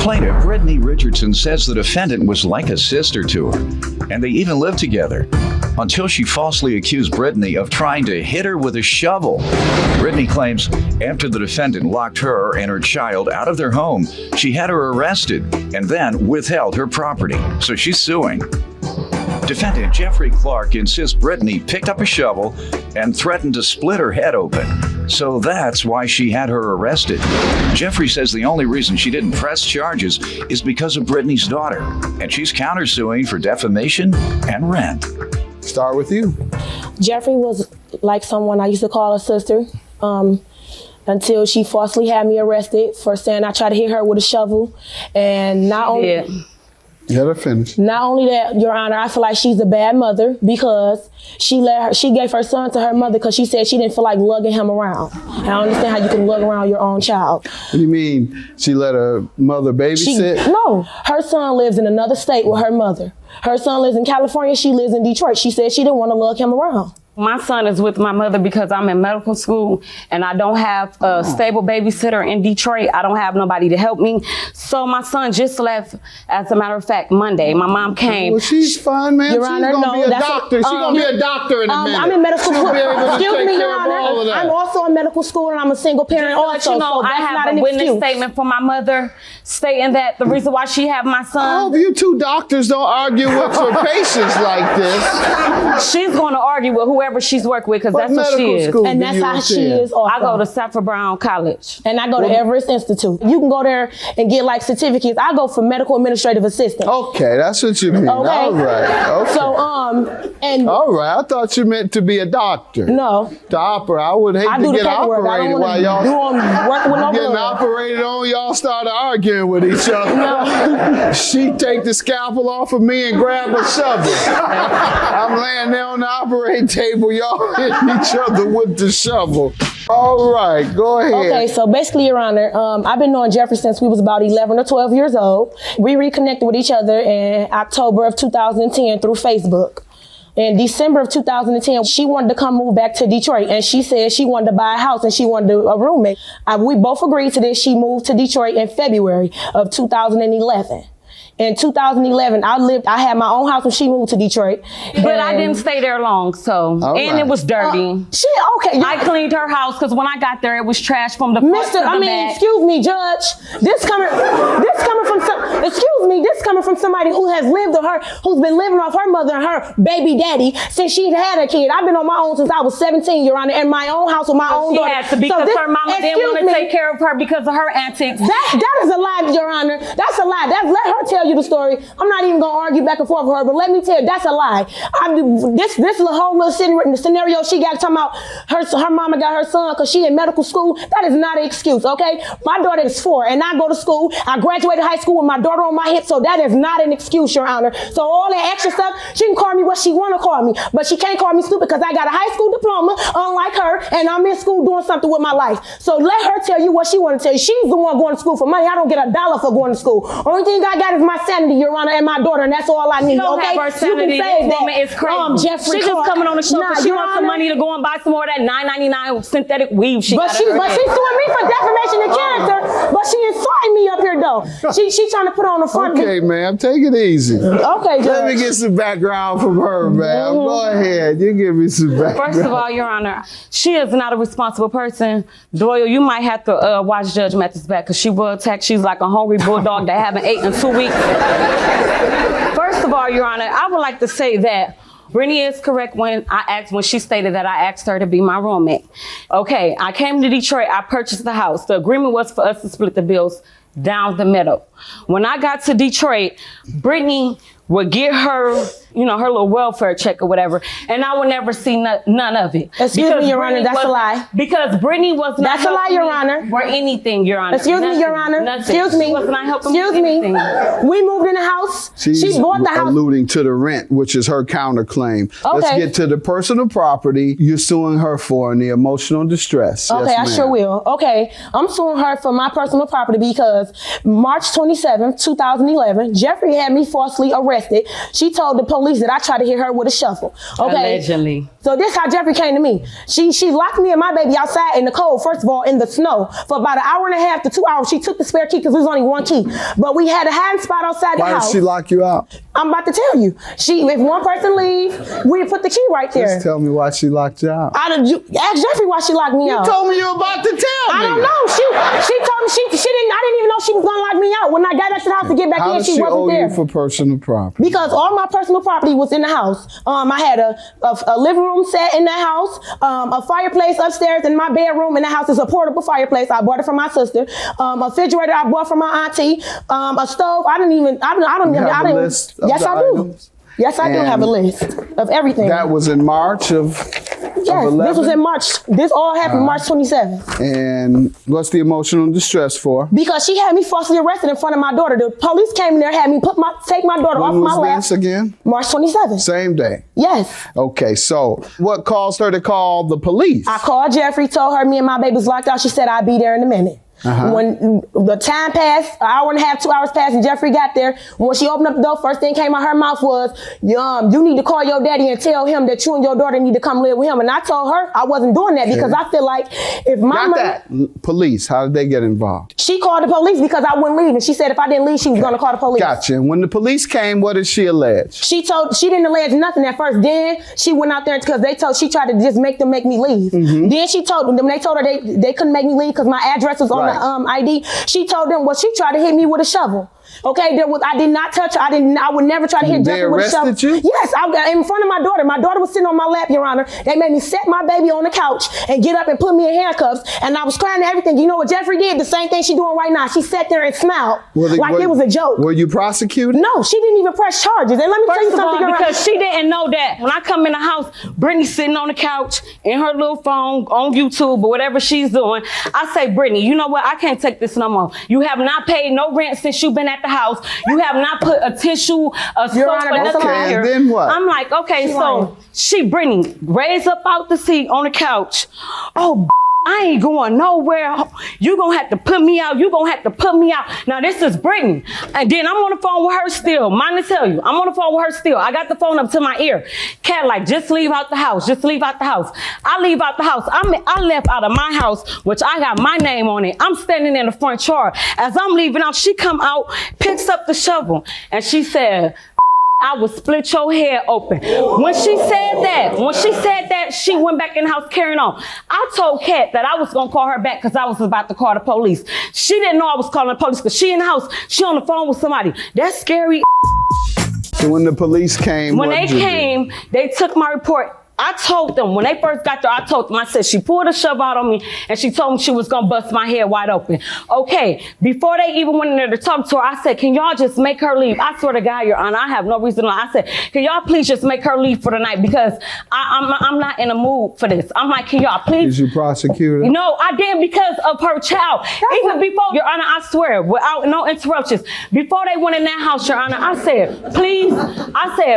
Plaintiff Brittany Richardson says the defendant was like a sister to her, and they even lived together, until she falsely accused Brittany of trying to hit her with a shovel. Brittany claims after the defendant locked her and her child out of their home, she had her arrested and then withheld her property, so she's suing. Defendant Jeffrey Clark insists Brittany picked up a shovel and threatened to split her head open, so that's why she had her arrested. Jeffrey says the only reason she didn't press charges is because of Brittany's daughter, and she's countersuing for defamation and rent. Start with you. Jeffrey was like someone I used to call a sister until she falsely had me arrested for saying I tried to hit her with a shovel. And not only... Let her finish. Not only that, Your Honor, I feel like she's a bad mother because she gave her son to her mother because she said she didn't feel like lugging him around. I don't understand how you can lug around your own child. What do you mean she let her mother babysit? No, her son lives in another state with her mother. Her son lives in California, she lives in Detroit. She said she didn't want to lug him around. My son is with my mother because I'm in medical school and I don't have a stable babysitter in Detroit. I don't have nobody to help me. So my son just left, as a matter of fact, Monday. My mom came. Well, she's fine, man. Your She's Honor, going to be a doctor. She's going to be a doctor in a minute. I'm in medical school. Excuse me, Your Honor. Honor. I'm also in medical school and I'm a single parent also. You know, so I that's not have an a witness excuse. statement from my mother stating that the reason why she had my son. I hope you two doctors don't argue with your patients like this. She's going to argue with whoever she's worked with because that's what she is. And that's how she is also. I go to Safford Brown College. And I go to Everest Institute. You can go there and get like certificates. I go for medical administrative assistant. Okay, that's what you mean. Okay. All right. Okay. So, and all right, I thought you meant to be a doctor. No. To operate. I would hate to get operated while y'all getting operated on. Y'all started arguing with each other. No. She take the scalpel off of me and grab a shovel. I'm laying there on the operating table. Y'all hitting each other with the shovel. All right, go ahead. Okay, so basically, Your Honor, I've been knowing Jeffrey since we was about 11 or 12 years old. We reconnected with each other in October of 2010 through Facebook. In December of 2010, she wanted to come move back to Detroit, and she said she wanted to buy a house and she wanted a roommate. We both agreed to this. She moved to Detroit in February of 2011. In 2011, I had my own house when she moved to Detroit. But I didn't stay there long, so. And it was dirty. I cleaned her house because when I got there, it was trash from the front to the back. Excuse me, Judge. This coming from somebody who has lived with her, who's been living off her mother and her baby daddy since she had a kid. I've been on my own since I was 17, Your Honor, in my own house with my own daughter. She had to because her mama didn't want to take care of her because of her antics. That is a lie, Your Honor. That's a lie. Let her tell you the story. I'm not even gonna argue back and forth with her, but let me tell you, that's a lie. This is a whole little scenario she got talking about her mama got her son because she in medical school. That is not an excuse, okay? My daughter is 4 and I go to school. I graduated high school with my daughter on my hip, so that is not an excuse, Your Honor. So all that extra stuff, she can call me what she wanna call me, but she can't call me stupid because I got a high school diploma, unlike her, and I'm in school doing something with my life. So let her tell you what she wanna tell you. She's the one going to school for money. I don't get $1 for going to school. Only thing I got is my sanity, Your Honor, and my daughter, and that's all I need. You don't have her sanity. This woman is crazy. Jeffrey she just coming on the show because she wants some money to go and buy some more of that $9.99 synthetic weave she got. She's suing me for defamation of character, but she insulting me up here though. She trying to put on the front. Okay, ma'am, take it easy. Okay, Judge. Let me get some background from her, ma'am. Go ahead, you give me some background. First of all, Your Honor, she is not a responsible person. Doyle, you might have to watch Judge Mathis back because she will attack. She's like a hungry bulldog that haven't eaten in 2 weeks. First of all, Your Honor, I would like to say that Brittany is correct when she stated that I asked her to be my roommate. Okay, I came to Detroit, I purchased the house. The agreement was for us to split the bills down the middle. When I got to Detroit, Brittany would get her, her little welfare check or whatever, and I would never see none of it. Excuse me, Your Honor, that's a lie. Because Brittany was not That's a lie, Your Honor. Or anything, Your Honor. Excuse me, Your Honor. Excuse me. She was not helping Excuse me. We moved in the house. She's she bought the house. alluding to the rent, which is her counterclaim. Okay. Let's get to the personal property you're suing her for and the emotional distress. Okay, yes, I sure will. Okay, I'm suing her for my personal property because March 27th, 2011, Jeffrey had me falsely arrested arrested. She told the police that I tried to hit her with a shovel. Okay. Allegedly. So this how Jeffrey came to me. She locked me and my baby outside in the cold, first of all, in the snow, for about an hour and a half to 2 hours. She took the spare key because there was only one key. But we had a hiding spot outside the house. Why did she lock you out? I'm about to tell you. If one person leave, we put the key right there. Just tell me why she locked you out. Ask Jeffrey why she locked me out. You told me you were about to tell me. I don't know. She told me she didn't. I didn't even know she was gonna lock me out. When I got back to the house to get back in, she wasn't there. How does she owe you for personal property? Because all my personal property was in the house. I had a living room set in that house, a fireplace upstairs in my bedroom in the house. Is a portable fireplace. I bought it from my sister. A refrigerator I bought from my auntie. A stove. I don't even. Yes, I do. Yes, I do have a list of everything. That was in March of. Yes, this was in March. This all happened March 27th. And what's the emotional distress for? Because she had me falsely arrested in front of my daughter. The police came in there, had me take my daughter off my lap. When was this again? March 27th. Same day? Yes. Okay, so what caused her to call the police? I called Jeffrey, told her me and my baby was locked out. She said I'd be there in a minute. When the time passed, an hour and a half, 2 hours passed, and Jeffrey got there. When she opened up the door, first thing came out her mouth was, you need to call your daddy and tell him that you and your daughter need to come live with him. And I told her I wasn't doing that because I feel like if my mother... Police, how did they get involved? She called the police because I wouldn't leave. And she said if I didn't leave, she was going to call the police. Gotcha. And when the police came, what did she allege? She didn't allege nothing at first. Then she went out there because she tried to just make me leave. Then she told them, they told her they couldn't make me leave because my address was on the ID. She told them, she tried to hit me with a shovel. Okay, I did not touch her. I would never try to hit Jeffrey with a shovel. They arrested you? Yes, in front of my daughter. My daughter was sitting on my lap, Your Honor. They made me set my baby on the couch and get up and put me in handcuffs. And I was crying and everything. You know what Jeffrey did? The same thing she's doing right now. She sat there and smiled it was a joke. Were you prosecuted? No, she didn't even press charges. And let me tell you something. Because she didn't know that when I come in the house, Brittany's sitting on the couch in her little phone on YouTube or whatever she's doing. I say, Brittany, you know what? I can't take this no more. You have not paid no rent since you've been at the house. You have not put a tissue, a soap, or nothing here. Then what? I'm like, okay, Brittany raised up out the seat on the couch. Oh, I ain't going nowhere. You gonna have to put me out. You gonna have to put me out. Now this is Brittany. And then I'm on the phone with her still. Mind to tell you, I'm on the phone with her still. I got the phone up to my ear. Cat like, just leave out the house. Just leave out the house. I leave out the house. I left out of my house, which I got my name on it. I'm standing in the front yard. As I'm leaving out, she come out, picks up the shovel, and she said, I would split your head open. When she said that, she went back in the house carrying on. I told Kat that I was going to call her back because I was about to call the police. She didn't know I was calling the police because she in the house. She on the phone with somebody. That's scary. So when the police came, they took my report. I told them, when they first got there, I said, she pulled a shovel out on me and she told me she was going to bust my head wide open. Okay, before they even went in there to talk to her, I said, can y'all just make her leave? I swear to God, Your Honor, I have no reason to lie. I said, can y'all please just make her leave for the night because I'm not in a mood for this. I'm like, can y'all please? Did you prosecute her? No, I didn't because of her child. Even before, Your Honor, I swear, without no interruptions, before they went in that house, Your Honor, I said,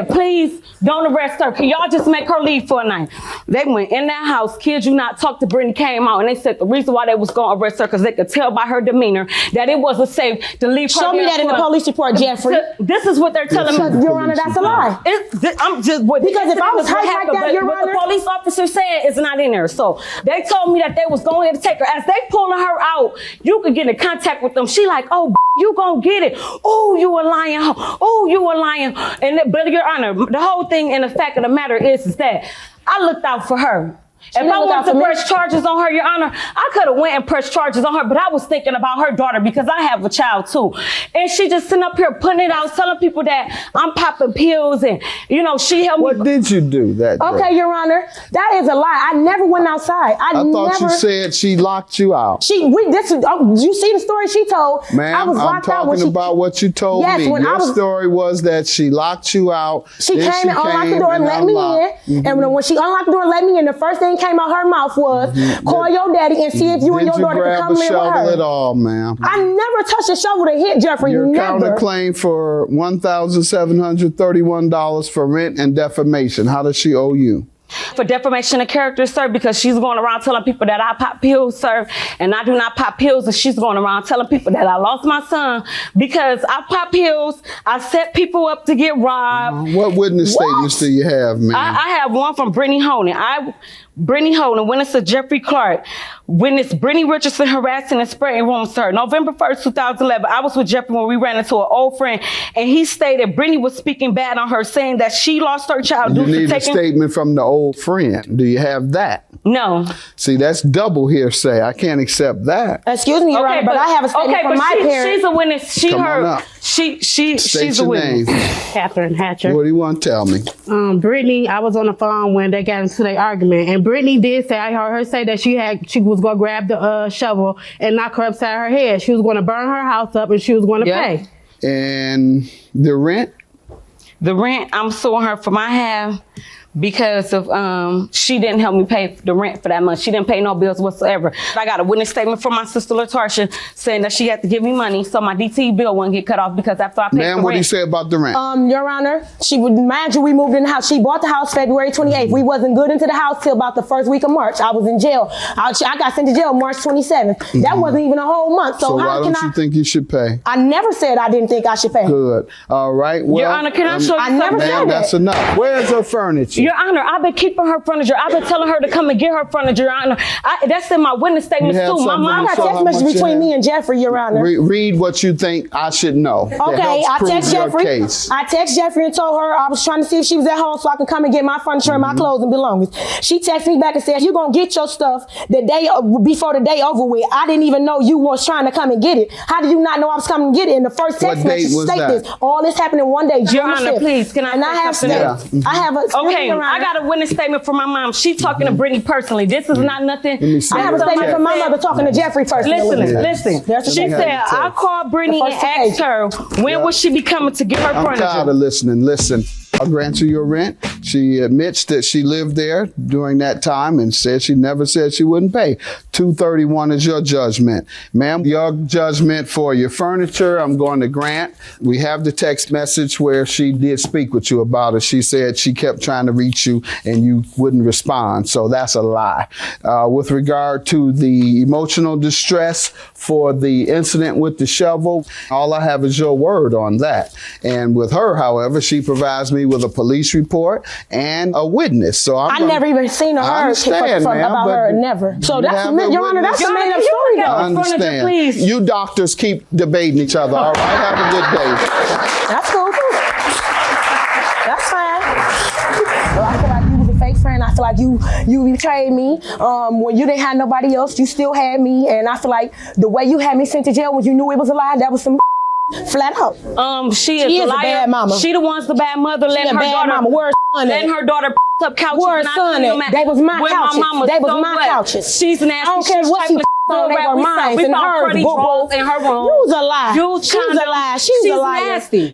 please don't arrest her. Can y'all just make her leave for a night? They went in that house, kid you not, talked to Brittany, came out, and they said the reason why they was going to arrest her because they could tell by her demeanor that it wasn't safe to leave her. Show me that in the police report, Jeffrey. This is what they're telling me. Your Honor, that's a lie. I'm just because if I was hurt like that, Your Honor, the police officer said is not in there. So they told me that they was going to take her. As they pulling her out, you could get in contact with them. She like, oh, you gonna get it. Oh, you a lying. Oh, you a lying. But Your Honor, the whole thing and the fact of the matter is that I looked out for her. If I wanted to press charges on her, Your Honor, I could have went and pressed charges on her, but I was thinking about her daughter because I have a child too. And she just sitting up here putting it out, telling people that I'm popping pills and, she helped me. What did you do that day? Okay, Your Honor, that is a lie. I never went outside. I thought you said she locked you out. You see the story she told? Ma'am, I'm talking about what you told me. Your story was that she locked you out. She came and unlocked the door and let me in. And when she unlocked the door and let me in, the first thing came out her mouth was, call your daddy and see if you and your daughter can come live with her. Did you grab a shovel at all, ma'am? I never touched a shovel to hit Jeffrey. Your counterclaim for $1,731 for rent and defamation. How does she owe you? For defamation of character, sir, because she's going around telling people that I pop pills, sir, and I do not pop pills, and she's going around telling people that I lost my son because I pop pills, I set people up to get robbed. What witness statements do you have, man? I have one from Brittany Honan. Brittany Honan, witness of Jeffrey Clark, witness Brittany Richardson harassing and spreading rumors to her. November 1st, 2011, I was with Jeffrey when we ran into an old friend, and he stated Brittany was speaking bad on her, saying that she lost her child due to taking... You need a statement from the old friend. Do you have that? No. See, that's double hearsay. I can't accept that. Excuse me, Your Honor, but I have a statement from my parents. She's a witness. She's a witness. Catherine Hatcher. What do you want to tell me? Brittany, I was on the phone when they got into their argument, and Brittany did say, I heard her say that she was going to grab the shovel and knock her upside her head. She was going to burn her house up and she was going to pay. And the rent? The rent, I'm suing her for my half because of she didn't help me pay the rent for that month. She didn't pay no bills whatsoever. I got a witness statement from my sister LaTarsha saying that she had to give me money so my DT bill wouldn't get cut off because after I paid the rent. What do you say about the rent? Your Honor, she would mind you, we moved in the house. She bought the house February 28th. We wasn't good into the house till about the first week of March. I was in jail. I got sent to jail March 27th. That wasn't even a whole month. So why don't you think you should pay? I never said I didn't think I should pay. Good. All right. Well, Your Honor, can I show you something? I never said that. That's enough. Where's her furniture? Your Honor, I've been keeping her furniture. I've been telling her to come and get her furniture, Your Honor. That's in my witness statements too. My mom got text message between me and Jeffrey, Your Honor. Read what you think I should know. Okay, I text Jeffrey. I text Jeffrey and told her I was trying to see if she was at home so I can come and get my furniture and my clothes and belongings. She texted me back and said, "You're gonna get your stuff the day before the day over with." I didn't even know you was trying to come and get it. How did you not know I was coming to get it? In the first text message state this. All this happened in one day. Your Honor, please, can I? And I have statements. I have a okay. I got a witness statement from my mom. She's talking to Brittany personally. This is not nothing. I have a statement from my mother talking to Jeffrey personally. Listen. She said I called Brittany and asked her when would she be coming to get her furniture. I'm tired of listening. Listen. I'll grant you your rent. She admits that she lived there during that time and said she never said she wouldn't pay. 231 is your judgment. Ma'am, your judgment for your furniture, I'm going to grant. We have the text message where she did speak with you about it. She said she kept trying to reach you and you wouldn't respond. So that's a lie. With regard to the emotional distress for the incident with the shovel, all I have is your word on that. And with her, however, she provides me with a police report and a witness. So I never even seen her about her, never. So that's Your Honor, that's the made up story though. I understand. Please. You doctors keep debating each other. All right, have a good day. That's cool. That's fine. Well, I feel like you was a fake friend. I feel like you betrayed me. When you didn't have nobody else, you still had me. And I feel like the way you had me sent to jail when you knew it was a lie, that was some flat out. She is a bad mama. She the one's the bad mother. Letting her daughter up couches. Where's son at? They was my couches. They was my couches. She's nasty. I don't care what she on. They were mine and hers. We found Freddie's rolls in her room. You was a lie. She was a lie. She was a liar. She's nasty.